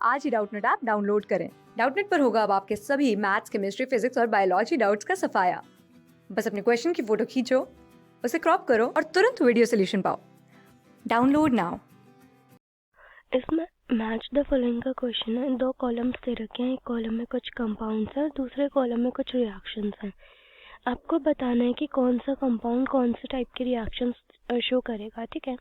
आज ही Doubtnut app download करें। Doubtnut पर होगा अब आपके सभी मैथ्स, केमिस्ट्री, फिजिक्स और बायोलॉजी डाउट्स का सफाया। बस अपने क्वेश्चन की फोटो खींचो, उसे क्रॉप करो और तुरंत वीडियो सोल्यूशन पाओ। Download now. इसमें मैच द फॉलोइंग का क्वेश्चन है। 2 कॉलम्स दे रखे हैं, एक कॉलम में कुछ कंपाउंड्स हैं, दूसरे कॉलम में कुछ रिएक्शंस हैं। आपको बताना है कि कौन सा कंपाउंड कौन से टाइप की रिएक्शंस शो करेगा। ठीक है,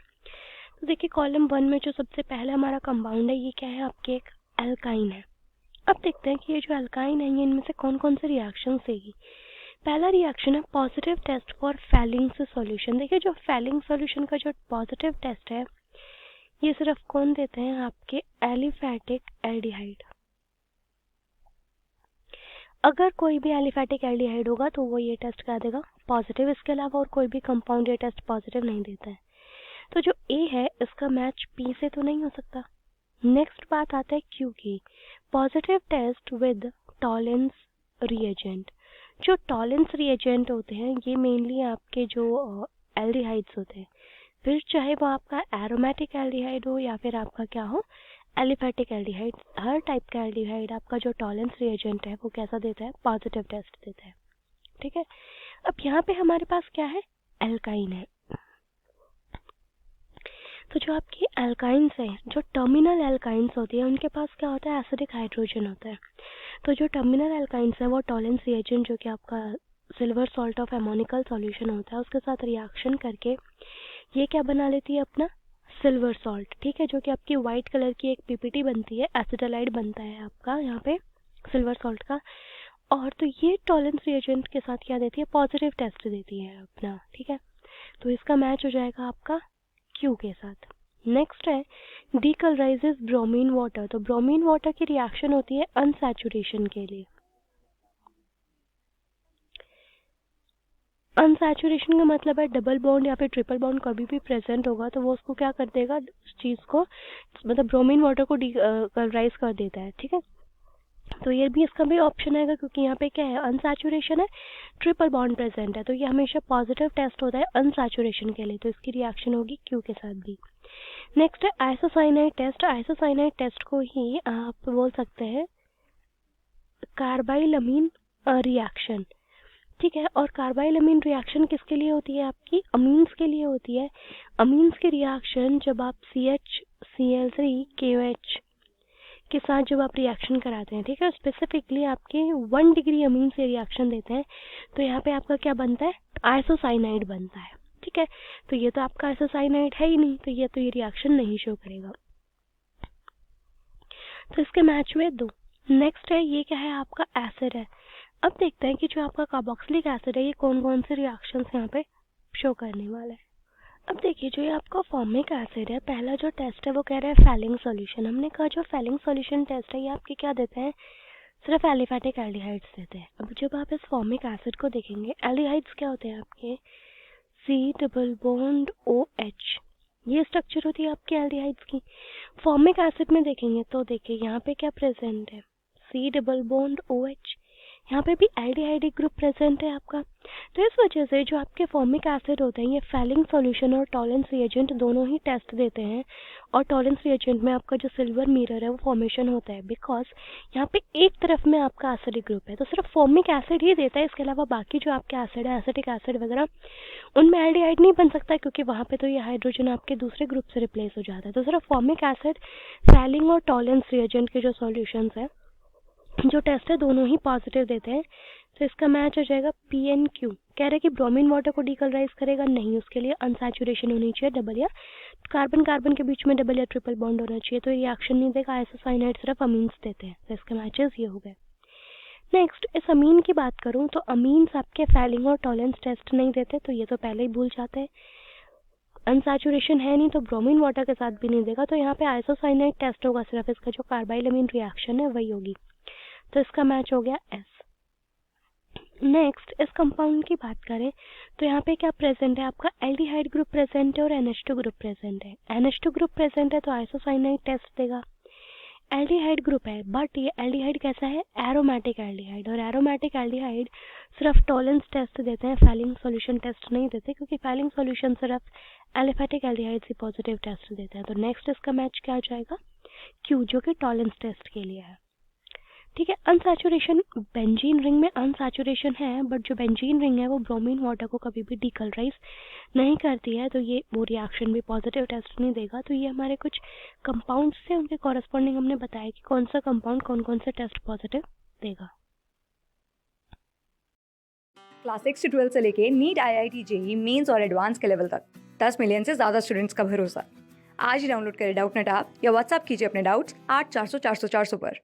तो देखिए कॉलम 1 में जो सबसे पहला हमारा कंपाउंड है ये क्या है, आपके एक एल्काइन है। अब देखते हैं कि ये जो एल्काइन है ये इनमें से कौन कौन से रिएक्शंस देगी। पहला रिएक्शन है positive test for Fehling solution. देखिए जो फेलिंग सॉल्यूशन का जो पॉजिटिव टेस्ट है ये सिर्फ कौन देते हैं, आपके एलिफैटिक एल्डिहाइड। अगर कोई भी एलिफैटिक एल्डिहाइड होगा तो वो ये टेस्ट कर देगा पॉजिटिव, इसके अलावा और कोई भी कंपाउंड ये टेस्ट पॉजिटिव नहीं देता है। तो जो ए है इसका मैच पी से तो नहीं हो सकता। नेक्स्ट बात आता है क्यू की, positive test with Tollens reagent. जो टॉलेंस रिएजेंट होते हैं ये मेनली आपके जो एल्डिहाइड्स होते हैं, फिर चाहे वो आपका एरोमेटिक एल्डिहाइड हो या फिर आपका क्या हो एलिफैटिक एल्डिहाइड, हर टाइप का एल्डिहाइड आपका जो टॉलेंस रिएजेंट है वो कैसा देता है, पॉजिटिव टेस्ट देता है। ठीक है, अब यहाँ पे हमारे पास क्या है, एल्काइन है। तो जो आपकी एल्काइंस है, जो टर्मिनल एल्काइंस होती है उनके पास क्या होता है, एसिडिक हाइड्रोजन होता है। तो जो टर्मिनल एल्काइंस है वो टॉलेंस रिएजेंट जो कि आपका सिल्वर सॉल्ट ऑफ एमोनिकल सॉल्यूशन होता है उसके साथ रिएक्शन करके ये क्या बना लेती है, अपना सिल्वर सॉल्ट। ठीक है, जो कि आपकी वाइट कलर की एक पीपीटी बनती है, एसिटालाइड बनता है आपका यहाँ पे सिल्वर सॉल्ट का। और तो ये टॉलेंस रिएजेंट के साथ क्या देती है, पॉजिटिव टेस्ट देती है अपना। ठीक है, तो इसका मैच हो जाएगा आपका क्यू के साथ। नेक्स्ट है डीकलराइजेस ब्रोमीन वाटर। तो ब्रोमीन वाटर की रिएक्शन होती है अनसैचुरेशन के लिए। अनसैचुरेशन का मतलब है डबल बॉन्ड या फिर ट्रिपल बॉन्ड कभी भी प्रेजेंट होगा तो वो उसको क्या कर देगा, उस चीज़ को मतलब ब्रोमीन वाटर को डीकलराइज कर देता है। ठीक है, तो ये भी इसका भी ऑप्शन आएगा क्योंकि यहाँ पे क्या है, अनसैचुरेशन है, ट्रिपल बॉन्ड प्रेजेंट है, तो ये हमेशा पॉजिटिव टेस्ट होता है अनसैचुरेशन के लिए, तो इसकी रिएक्शन होगी क्यू के साथ भी। नेक्स्ट है आइसोसाइनाइड टेस्ट। आइसोसाइनाइड टेस्ट को ही आप बोल सकते हैं कार्बाइलमीन रिएक्शन। ठीक है, और कार्बाइलमीन रिएक्शन किसके लिए होती है, आपकी अमीन्स के लिए होती है। अमीन्स की रिएक्शन जब आप CH Cl3KOH के साथ जब आप रिएक्शन कराते हैं, ठीक है, स्पेसिफिकली आपके 1 डिग्री अमीन से रिएक्शन देते हैं तो यहाँ पे आपका क्या बनता है, आइसोसाइनाइड बनता है। ठीक है, तो ये तो आपका आइसोसाइनाइड है ही नहीं, तो ये रिएक्शन नहीं शो करेगा, तो इसके मैच हुए 2। नेक्स्ट है ये क्या है, आपका एसिड है। अब देखते हैं कि जो आपका कार्बोक्सिलिक एसिड है ये कौन कौन से रिएक्शंस यहाँ पे शो करने वाला है। अब देखिए जो ये आपका फॉर्मिक एसिड है, पहला जो टेस्ट है वो कह रहा है फेलिंग सॉल्यूशन। हमने कहा जो फेलिंग सॉल्यूशन टेस्ट है ये आपके क्या देते हैं, सिर्फ एलिफैटिक एल्डिहाइड्स देते हैं। अब जब आप इस फॉर्मिक एसिड को देखेंगे, एल्डिहाइड्स क्या होते हैं आपके, C डबल बॉन्ड OH, ये स्ट्रक्चर होती है आपके एल्डिहाइड्स की। फॉर्मिक एसिड में देखेंगे तो देखिए यहाँ पे क्या प्रेजेंट है, C डबल बॉन्ड OH, यहाँ पे भी एल्डिहाइडिक ग्रुप प्रेजेंट है आपका। तो इस वजह से जो आपके फॉर्मिक एसिड होते हैं ये फेलिंग सॉल्यूशन और टॉलेंस रिएजेंट दोनों ही टेस्ट देते हैं, और टॉलेंस रिएजेंट में आपका जो सिल्वर मिरर है वो फॉर्मेशन होता है, बिकॉज यहाँ पे एक तरफ में आपका एसिडिक ग्रुप है तो सिर्फ फॉर्मिक एसिड ही देता है, इसके अलावा बाकी जो आपके एसिड है, एसिटिक एसिड वगैरह, उनमें एल्डिहाइड नहीं बन सकता क्योंकि वहाँ पे तो ये हाइड्रोजन आपके दूसरे ग्रुप से रिप्लेस हो जाता है। तो सिर्फ फॉर्मिक एसिड, फेलिंग और टॉलेंस रिएजेंट के जो सॉल्यूशंस है, जो टेस्ट है दोनों ही पॉजिटिव देते हैं, तो इसका मैच हो जाएगा PNQ। कह रहे हैं कि ब्रोमीन वाटर को डीकलराइज करेगा नहीं, उसके लिए अनसैचुरेशन होनी चाहिए, डबल या कार्बन कार्बन के बीच में डबल या ट्रिपल बॉन्ड होना चाहिए, तो रिएक्शन नहीं देगा। आइसोसाइनाइड सिर्फ अमीन्स देते हैं, तो इसके मैचेस ये हो गए। नेक्स्ट इस अमीन की बात करूँ तो अमीन्स आपके फेलिंग और टॉलेंस टेस्ट नहीं देते, तो ये तो पहले ही भूल जाते हैं। अनसैचुरेशन है नहीं तो ब्रोमीन वाटर के साथ भी नहीं देगा, तो यहाँ पे आइसोसाइनाइड टेस्ट होगा, सिर्फ इसका जो कार्बाइलमीन रिएक्शन है वही होगी, तो इसका मैच हो गया S। नेक्स्ट इस कंपाउंड की बात करें तो यहाँ पे क्या प्रेजेंट है, आपका एल्डिहाइड ग्रुप प्रेजेंट है और NH2 ग्रुप प्रेजेंट है। NH2 ग्रुप प्रेजेंट है तो आइसोसाइनाइड टेस्ट देगा। एल्डिहाइड ग्रुप है बट ये एल्डिहाइड कैसा है, एरोमेटिक एल्डिहाइड, और एरोमेटिक एल्डिहाइड सिर्फ टॉलेंस टेस्ट देते हैं, फेलिंग सॉल्यूशन टेस्ट नहीं देते क्योंकि फेलिंग सॉल्यूशन सिर्फ एलिफैटिक एल्डिहाइड से पॉजिटिव टेस्ट देते हैं। तो नेक्स्ट इसका मैच क्या हो जाएगा, क्यू जो कि टॉलेंस टेस्ट के लिए है। ठीक है, अनसैचुरेशन, बेंजीन रिंग में अनसैचुरेशन है, बट जो बेंजीन रिंग है वो ब्रोमीन वाटर को कभी भी डिकलराइज नहीं करती है, तो ये वो रिएक्शन भी पॉजिटिव टेस्ट नहीं देगा। तो ये हमारे कुछ कंपाउंड्स थे, उनके कॉरस्पॉन्डिंग हमने बताया कि कौन सा कंपाउंड कौन कौन से टेस्ट पॉजिटिव देगा। क्लास 6 से 12 से लेके नीट, IIT, जेई मेंस और एडवांस के लेवल तक 10 मिलियन से ज़्यादा स्टूडेंट्स का भरोसा। आज ही डाउनलोड करें डाउटनेट ऐप या व्हाट्सएप कीजिए अपने डाउट्स 8400 400 400 पर।